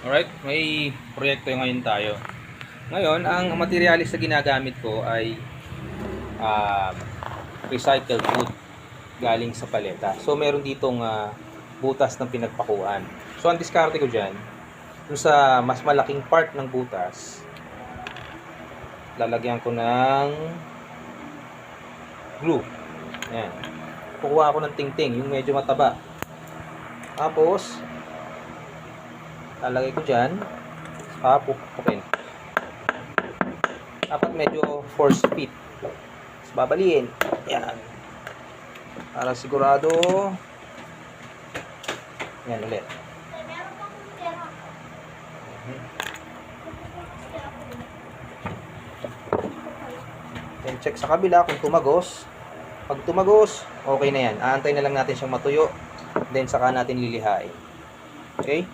Alright, may proyekto ngayon tayo. Ngayon, ang materialis na ginagamit ko ay um, recycled wood galing sa paleta. So, meron ditong butas ng pinagpakuan. So, ang diskarte ko dyan, dun sa mas malaking part ng butas, lalagyan ko ng glue. Ayan. Kukuha ako ng tingting, yung medyo mataba. Tapos, lalagay ko dyan. Pupukin. Dapat medyo force fit. Tapos babaliin. Yan. Para sigurado. Yan ulit. Then check sa kabila kung tumagos. Pag tumagos, okay na yan. Aantay na lang natin siyang matuyo. Then saka natin lilihain. Okay?